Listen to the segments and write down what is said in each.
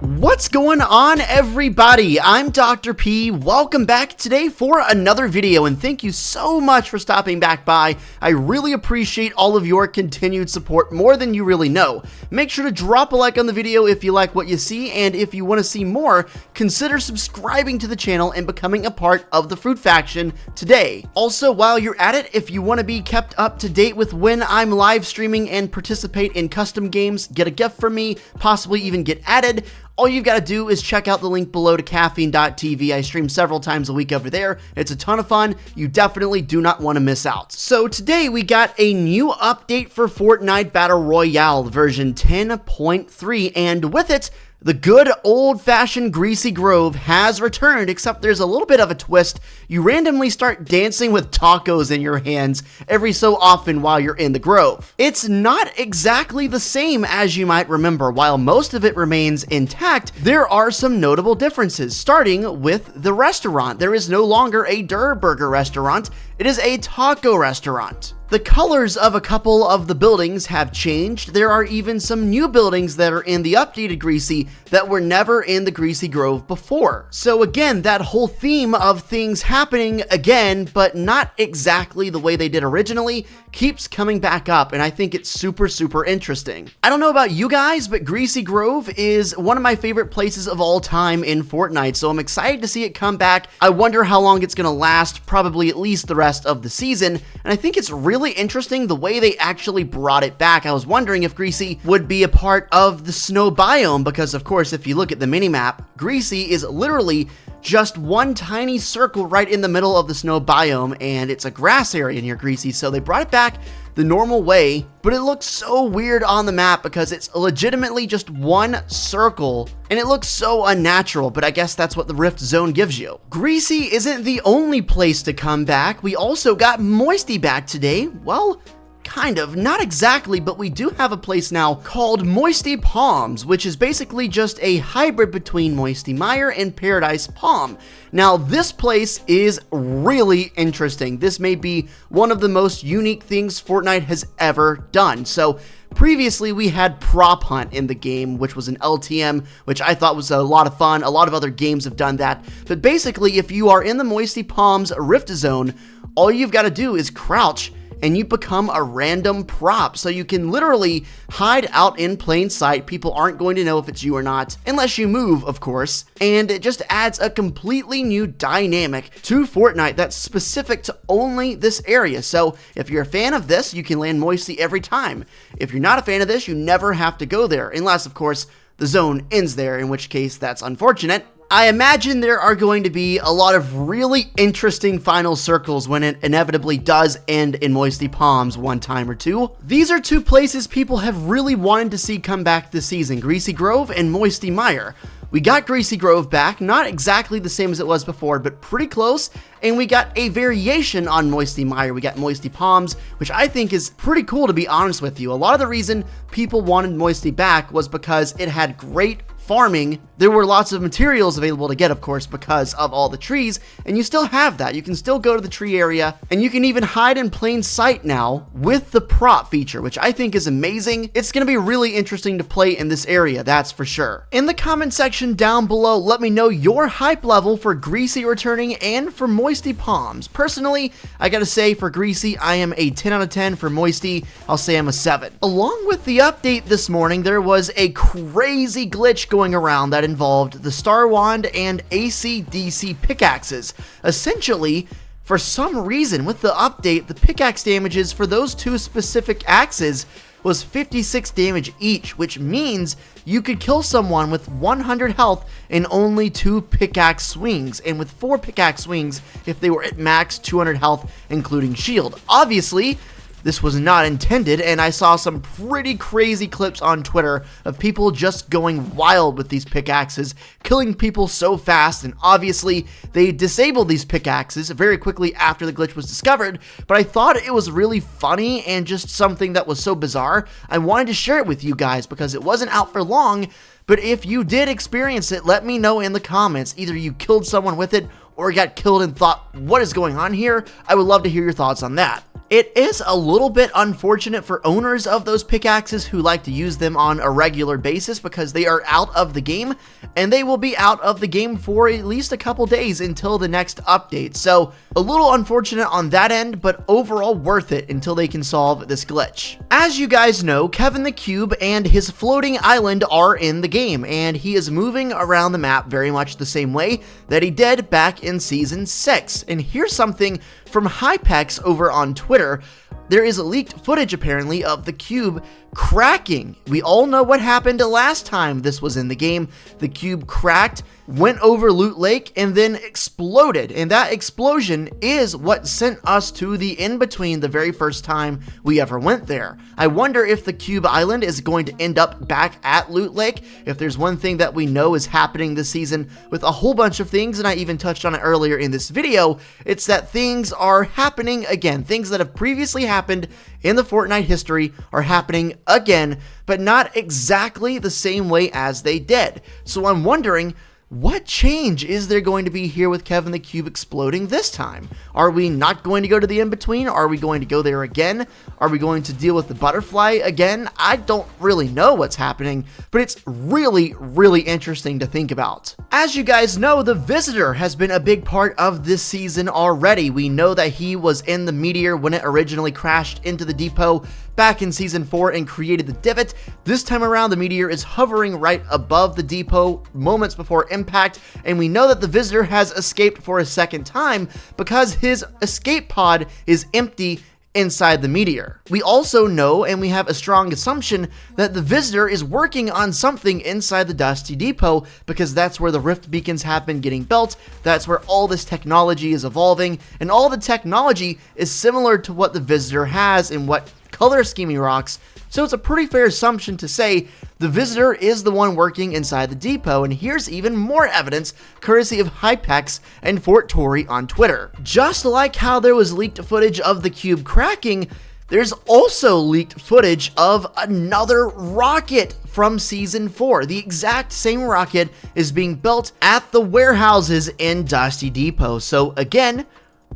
What's going on, everybody? I'm Dr. P. Welcome back today for another video, and thank you so much for stopping back by. I really appreciate all of your continued support more than you really know. Make sure to drop a like on the video if you like what you see, and if you want to see more, consider subscribing to the channel and becoming a part of the Fruit Faction today. Also, while you're at it, if you want to be kept up to date with when I'm live streaming and participate in custom games, get a gift from me, possibly even get added, all you've got to do is check out the link below to caffeine.tv. I stream several times a week over there. It's a ton of fun. You definitely do not want to miss out. So today we got a new update for Fortnite Battle Royale version 10.3, and with it, the good old-fashioned Greasy Grove has returned, except there's a little bit of a twist. You randomly start dancing with tacos in your hands every so often while you're in the Grove. It's not exactly the same as you might remember. While most of it remains intact, there are some notable differences, starting with the restaurant. There is no longer a Durr Burger restaurant. It is a taco restaurant. The colors of a couple of the buildings have changed. There are even some new buildings that are in the updated Greasy that were never in the Greasy Grove before. So again, that whole theme of things happening again, but not exactly the way they did originally, keeps coming back up, and I think it's super interesting. I don't know about you guys, but Greasy Grove is one of my favorite places of all time in Fortnite, so I'm excited to see it come back. I wonder how long it's gonna last, probably at least the rest of the season, and I think it's really interesting the way they actually brought it back. I was wondering if Greasy would be a part of the snow biome, because of course if you look at the minimap, Greasy is literally just one tiny circle right in the middle of the snow biome, and it's a grass area near Greasy, so they brought it back the normal way, but it looks so weird on the map because it's legitimately just one circle, and it looks so unnatural, but I guess that's what the Rift Zone gives you. Greasy isn't the only place to come back. We also got Moisty back today. Well, kind of, not exactly, but we do have a place now called Moisty Palms, which is basically just a hybrid between Moisty Mire and Paradise Palm. Now, this place is really interesting. This may be one of the most unique things Fortnite has ever done. So, previously, we had Prop Hunt in the game, which was an LTM, which I thought was a lot of fun. A lot of other games have done that. But basically, if you are in the Moisty Palms Rift Zone, all you've got to do is crouch, and you become a random prop, so you can literally hide out in plain sight. People aren't going to know if it's you or not, unless you move, of course, and it just adds a completely new dynamic to Fortnite that's specific to only this area. So if you're a fan of this, you can land Moisty every time. If you're not a fan of this, you never have to go there, unless, of course, the zone ends there, in which case that's unfortunate. I imagine there are going to be a lot of really interesting final circles when it inevitably does end in Moisty Palms one time or two. These are two places people have really wanted to see come back this season, Greasy Grove and Moisty Mire. We got Greasy Grove back, not exactly the same as it was before, but pretty close, and we got a variation on Moisty Mire. We got Moisty Palms, which I think is pretty cool, to be honest with you. A lot of the reason people wanted Moisty back was because it had great farming. There were lots of materials available to get, of course, because of all the trees, and you still have that. You can still go to the tree area, and you can even hide in plain sight now with the prop feature, which I think is amazing. It's going to be really interesting to play in this area, that's for sure. In the comment section down below, let me know your hype level for Greasy returning and for Moisty Palms. Personally, I gotta say, for Greasy, I am a 10 out of 10. For Moisty, I'll say I'm a 7. Along with the update this morning, there was a crazy glitch going around that involved the Star Wand and AC/DC pickaxes. Essentially, for some reason, with the update, the pickaxe damages for those two specific axes was 56 damage each, which means you could kill someone with 100 health in only 2 pickaxe swings, and with 4 pickaxe swings if they were at max 200 health, including shield. Obviously, this was not intended, and I saw some pretty crazy clips on Twitter of people just going wild with these pickaxes, killing people so fast, and obviously they disabled these pickaxes very quickly after the glitch was discovered, but I thought it was really funny and just something that was so bizarre, I wanted to share it with you guys because it wasn't out for long. But if you did experience it, let me know in the comments. Either you killed someone with it or got killed and thought, what is going on here? I would love to hear your thoughts on that. It is a little bit unfortunate for owners of those pickaxes who like to use them on a regular basis because they are out of the game, and they will be out of the game for at least a couple days until the next update. So a little unfortunate on that end, but overall worth it until they can solve this glitch. As you guys know, Kevin the Cube and his floating island are in the game, and he is moving around the map very much the same way that he did back in Season 6. And here's something from Pineapplez over on Twitter. There is leaked footage apparently of the cube cracking. We all know what happened last time this was in the game. The cube cracked, went over Loot Lake, and then exploded. And that explosion is what sent us to the in-between the very first time we ever went there. I wonder if the cube island is going to end up back at Loot Lake. If there's one thing that we know is happening this season with a whole bunch of things, and I even touched on it earlier in this video, it's that things are happening again. Things that have previously happened in the Fortnite history are happening again, but not exactly the same way as they did. So I'm wondering, what change is there going to be here with Kevin the Cube exploding this time? Are we not going to go to the in-between? Are we going to go there again? Are we going to deal with the butterfly again? I don't really know what's happening, but it's really, really interesting to think about. As you guys know, the Visitor has been a big part of this season already. We know that he was in the meteor when it originally crashed into the depot back in Season 4 and created the divot. This time around, the meteor is hovering right above the depot moments before impact, and we know that the Visitor has escaped for a second time because his escape pod is empty inside the meteor. We also know, and we have a strong assumption, that the Visitor is working on something inside the Dusty Depot because that's where the rift beacons have been getting built, that's where all this technology is evolving, and all the technology is similar to what the Visitor has and what color scheme he rocks. So it's a pretty fair assumption to say the Visitor is the one working inside the depot, and here's even more evidence courtesy of Pineapplez and Fort Tory on Twitter. Just like how there was leaked footage of the cube cracking, there's also leaked footage of another rocket from Season 4. The exact same rocket is being built at the warehouses in Dusty Depot. So again,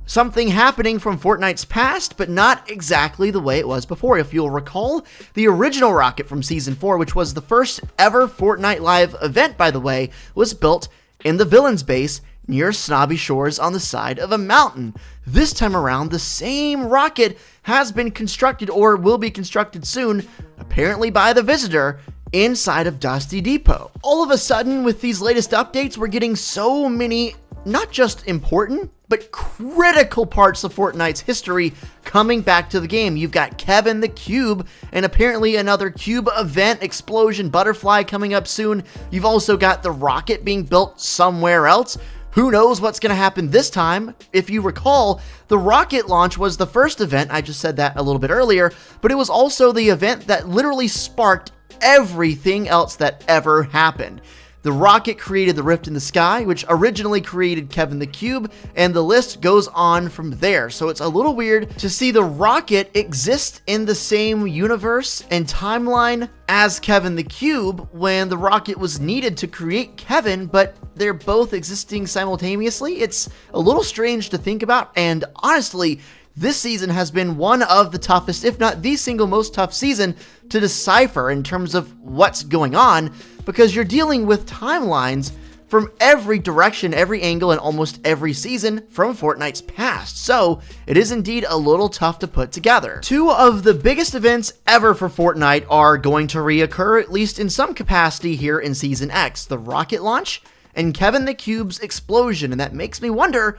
something happening from Fortnite's past, but not exactly the way it was before. If you'll recall, the original rocket from Season 4, which was the first ever Fortnite Live event, by the way, was built in the villain's base near Snobby Shores on the side of a mountain. This time around, the same rocket has been constructed, or will be constructed soon, apparently by the Visitor, inside of Dusty Depot. All of a sudden, with these latest updates, we're getting so many, not just important, but critical parts of Fortnite's history coming back to the game. You've got Kevin the Cube, and apparently another cube event explosion butterfly coming up soon. You've also got the rocket being built somewhere else. Who knows what's going to happen this time? If you recall, the rocket launch was the first event. I just said that a little bit earlier, but it was also the event that literally sparked everything else that ever happened. The rocket created the rift in the sky, which originally created Kevin the Cube, and the list goes on from there. So it's a little weird to see the rocket exist in the same universe and timeline as Kevin the Cube when the rocket was needed to create Kevin, but they're both existing simultaneously. It's a little strange to think about, and honestly, this season has been one of the toughest, if not the single most tough season to decipher in terms of what's going on, because you're dealing with timelines from every direction, every angle, and almost every season from Fortnite's past. So it is indeed a little tough to put together. Two of the biggest events ever for Fortnite are going to reoccur, at least in some capacity, here in Season X: the rocket launch and Kevin the Cube's explosion. And that makes me wonder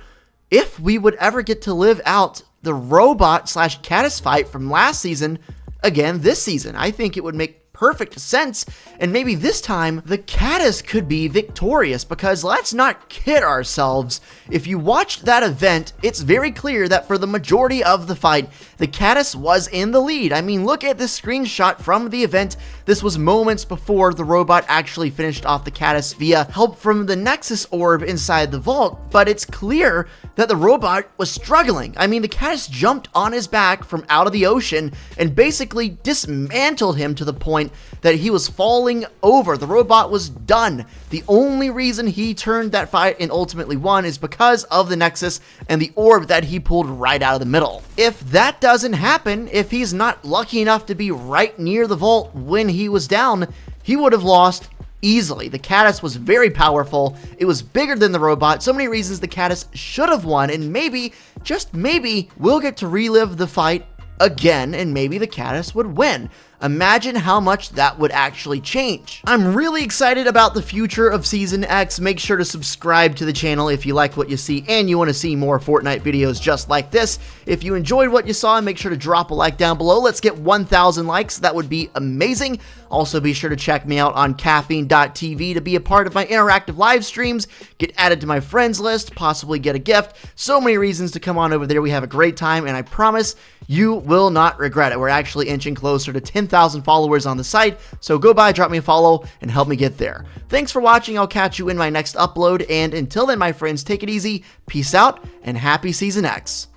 if we would ever get to live out the robot/Cattus fight from last season again this season. I think it would make perfect sense, and maybe this time the Cattus could be victorious, because let's not kid ourselves. If you watched that event, it's very clear that for the majority of the fight, the Cattus was in the lead. I mean, look at this screenshot from the event. This was moments before the robot actually finished off the Cattus via help from the Nexus orb inside the vault, but it's clear that the robot was struggling. I mean, the Cattus jumped on his back from out of the ocean and basically dismantled him to the point that he was falling over. The robot was done. The only reason he turned that fight and ultimately won is because of the Nexus and the orb that he pulled right out of the middle. If that doesn't happen, if he's not lucky enough to be right near the vault when he was down, he would have lost easily. The Cattus was very powerful. It was bigger than the robot. So many reasons the Cattus should have won, and maybe, just maybe, we'll get to relive the fight again, and maybe the Cattus would win. Imagine how much that would actually change. I'm really excited about the future of Season X. Make sure to subscribe to the channel if you like what you see and you want to see more Fortnite videos just like this. If you enjoyed what you saw, make sure to drop a like down below. Let's get 1,000 likes. That would be amazing. Also, be sure to check me out on caffeine.tv to be a part of my interactive live streams, get added to my friends list, possibly get a gift. So many reasons to come on over there. We have a great time, and I promise you will not regret it. We're actually inching closer to 10,000 followers on the site, so go by, drop me a follow, and help me get there. Thanks for watching. I'll catch you in my next upload, and until then, my friends, take it easy, peace out, and happy Season X.